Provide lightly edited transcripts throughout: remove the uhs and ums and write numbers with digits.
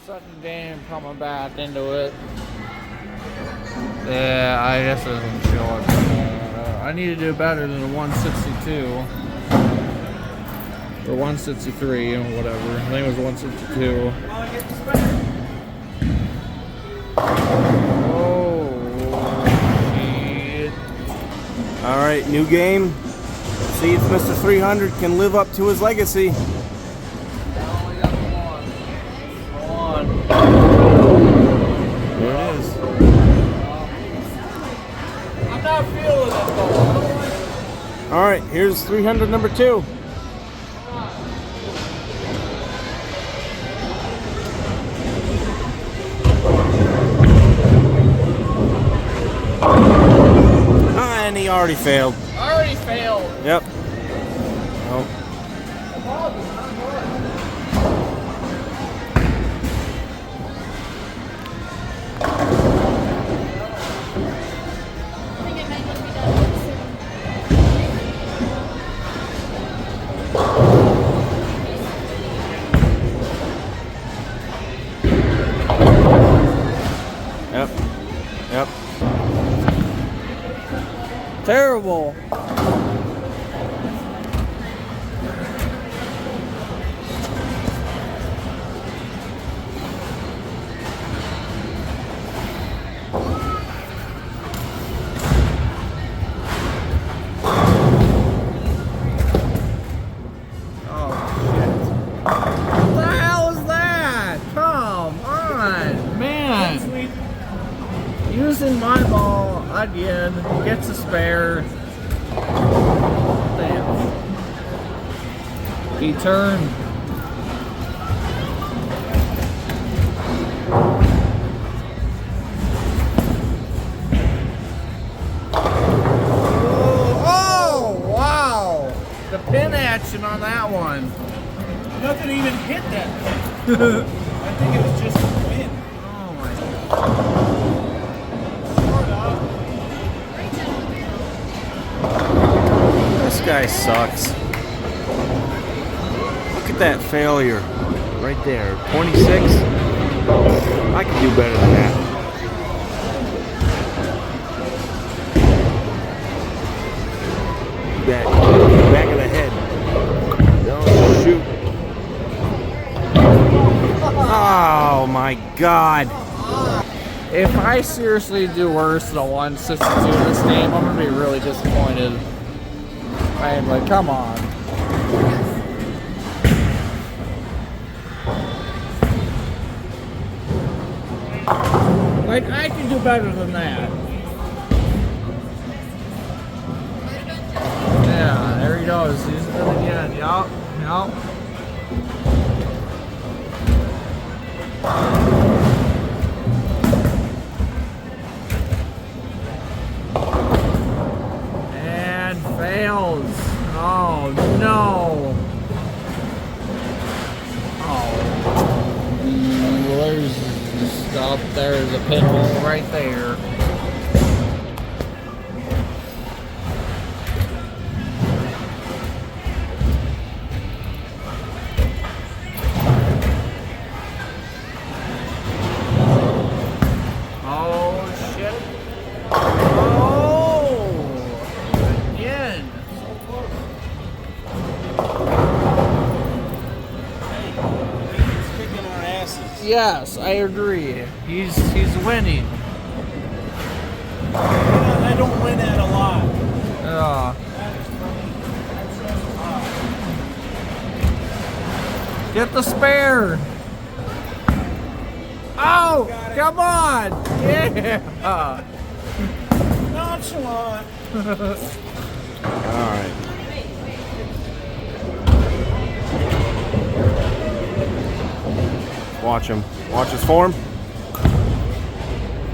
second game coming back into it. Yeah, I guess it doesn't show it. I need to do better than a 162. Or 163, or whatever. I think it was 162. Oh, shit. Alright, new game. See if Mr. 300 can live up to his legacy. There it is. I'm not feeling it though. Alright, here's 300 number 2. And he already failed. Already failed. Yep. Oh. Yep. Yep. Terrible. Using my ball again, gets a spare. Damn. He turned. Oh, wow. The pin action on that one. Nothing even hit that. I think it was just a wind. Oh my God. This guy sucks. Look at that failure right there. 26. I can do better than that. That back of the head. Don't shoot. Oh my God. If I seriously do worse than a 162 in this game, I'm gonna be really disappointed. I'm like, come on. Like, I can do better than that. Yeah, there he goes. He's it again. Yup. Yup. And fails. Oh no. Oh. There's stuff. There's a pinhole right there. Yes, I agree. He's winning. I don't win at a lot. Get the spare. Oh, come on. Yeah. Nonchalant. All right. Watch him. Watch his form.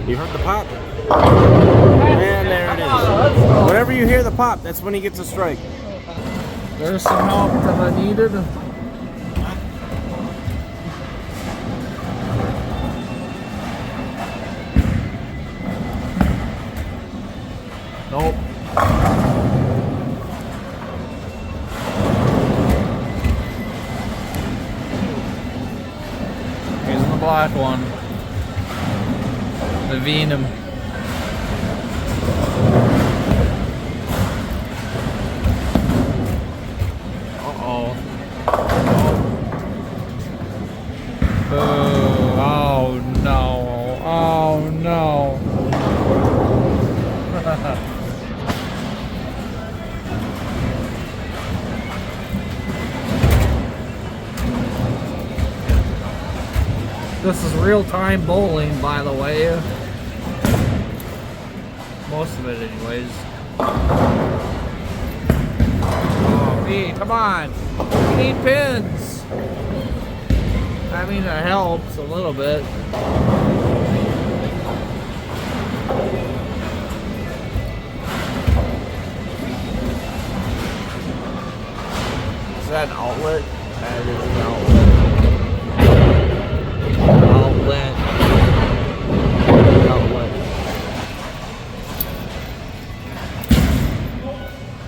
You heard the pop? And there it is. Whenever you hear the pop, that's when he gets a strike. There's some help that I needed. Nope. black one. The Venom. Uh-oh. Oh no. Oh no. This is real-time bowling, by the way. Most of it, anyways. Oh, me, come on. We need pins. I mean, it helps a little bit. Is that an outlet? That is an outlet. Outlet.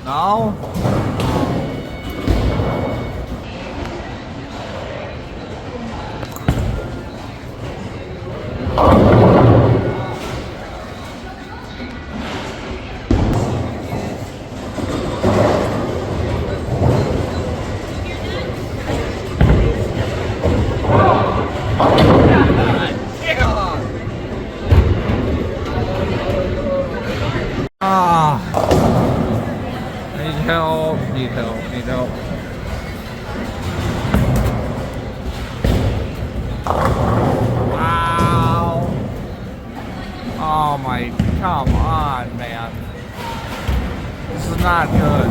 No? Need help. Wow. Oh my, come on, man. This is not good.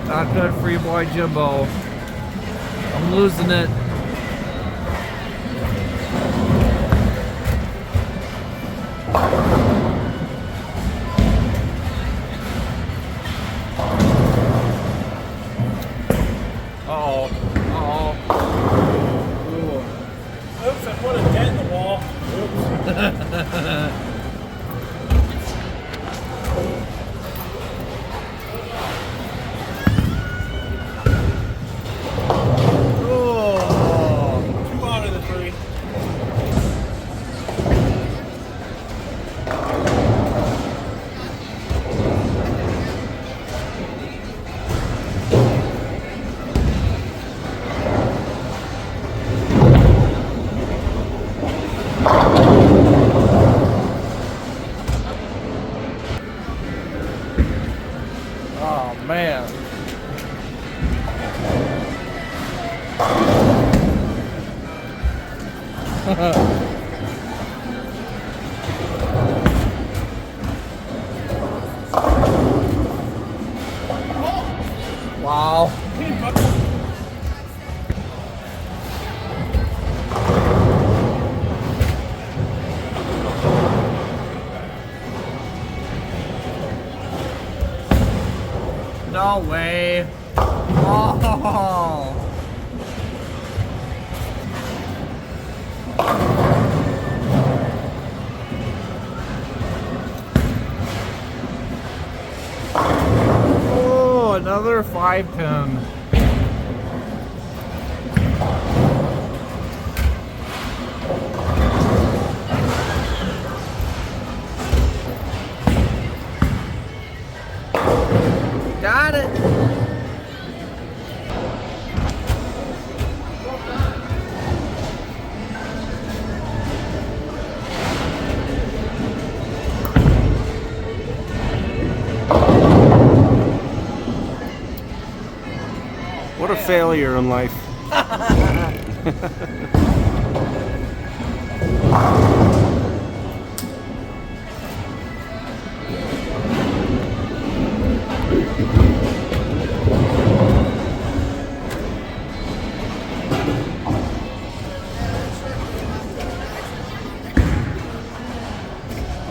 Not good for your boy Jimbo. I'm losing it. Oops, I put a dent in the wall. Oh. 2 out of the 3. Oh man. Wow. No way. Oh. Oh, another 5-pin. Got it. What a failure in life.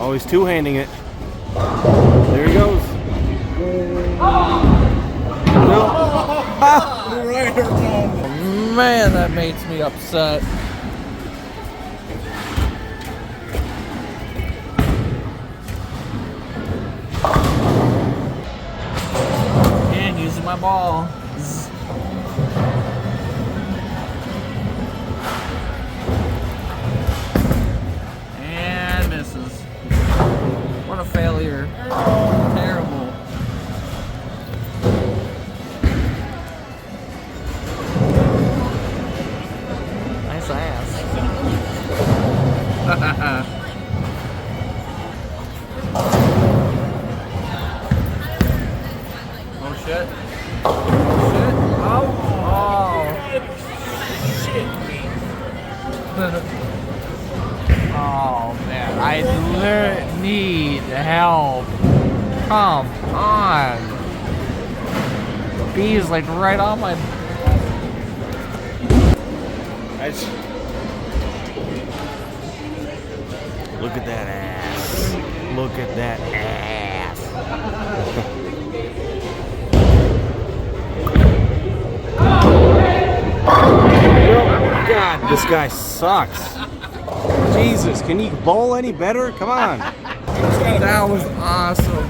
Oh, he's two-handing it. There he goes. Right or wrong. Man, that makes me upset. And using my ball. Zzz. kicks ass. Oh shit. Oh shit. Oh. Shit, me. Oh man, I literally need help. Come on. Bee is like right on my. Look at that ass. Look at that ass. God, this guy sucks. Jesus, can you bowl any better? Come on. That was awesome.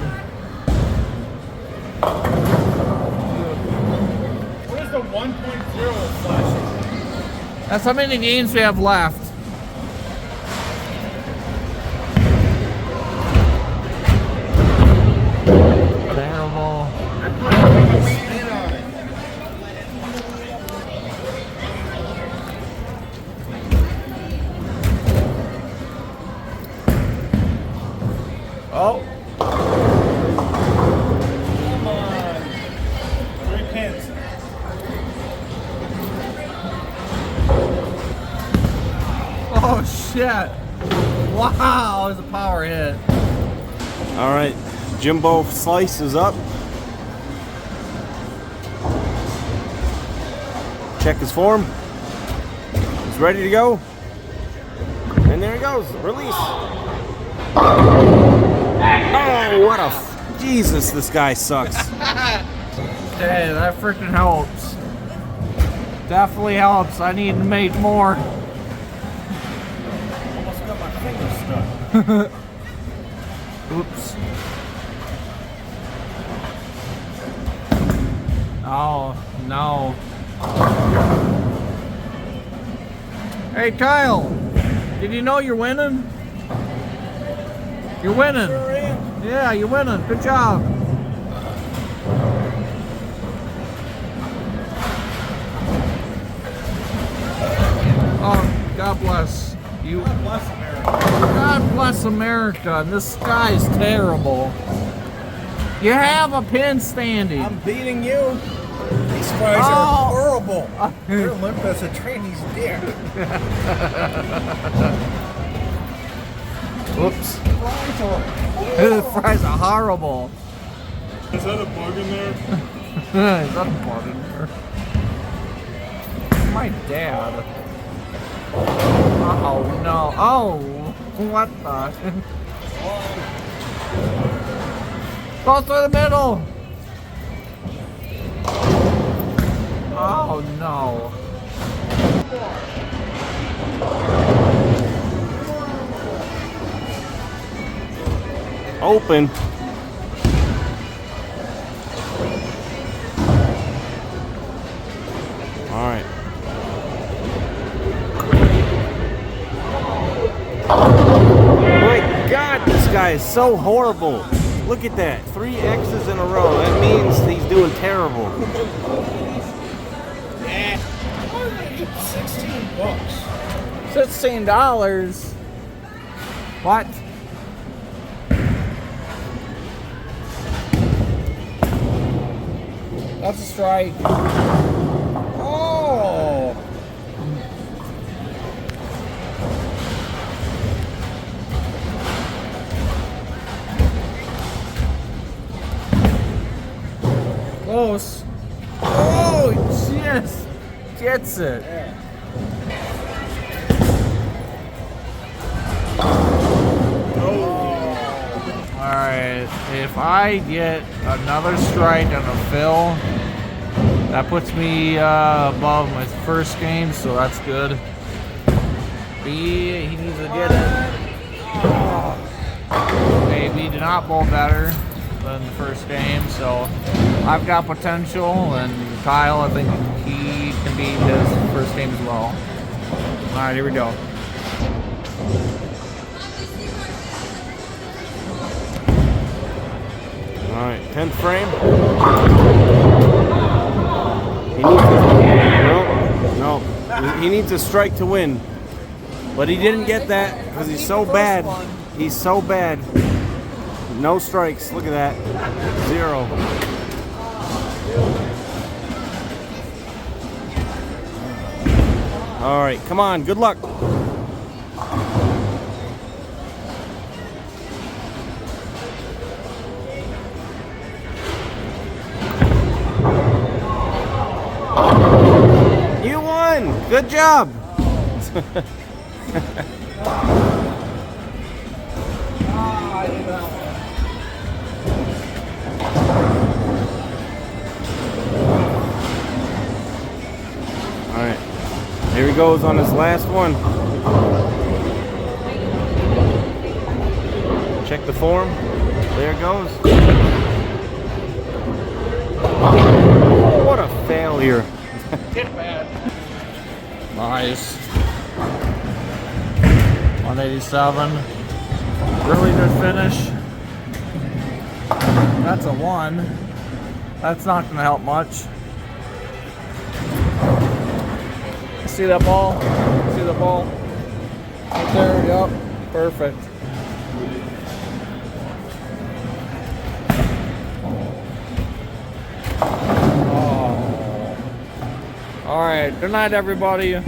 Where's the 1.0 flashing? That's how many games we have left. Terrible. Spin on it. Oh. Come on. 3 pins. Oh shit. Wow, it was a power hit. All right, Jimbo Slice is up. Check his form. He's ready to go. And there he goes. Release. Oh, what a Jesus! This guy sucks. Hey, that freaking helps. Definitely helps. I need to make more. Almost got my finger stuck. Oops. Oh, no. Hey, Kyle. Did you know you're winning? You're winning. Sure am. Yeah, you're winning. Good job. Oh, God bless you. God bless America. God bless America. And this sky's terrible. You have a pin standing. I'm beating you. These fries Oh. are horrible. They're limp as a trainee's dick. Whoops. Fries are The fries are horrible. Is that a bug in there? Is that a bug in there? My dad. Oh no. Oh, what the? Go through the middle. Oh no. Open. All right. My God, this guy is so horrible. Look at that. 3 X's in a row. That means he's doing terrible. Yeah. $16. $16. What? That's a strike. Oh. Close. Oh, yes. Gets it. Alright, if I get another strike on a fill, that puts me above my first game, so that's good. B, he needs to get it. Okay, B did not bowl better than the first game, so I've got potential, and Kyle, I think he can beat his first game as well. Alright, here we go. All right, 10th frame. He needs to, no. He needs a strike to win. But he didn't get that because he's so bad. He's so bad. No strikes. Look at that. 0. All right, come on. Good luck. You won. Good job. All right, here he goes on his last one. Check the form. There it goes. Oh, what a failure. Nice. 187. Really good finish. That's a 1. That's not going to help much. See that ball? See the ball? Right there, yep. Perfect. Oh. All right, good night, everybody.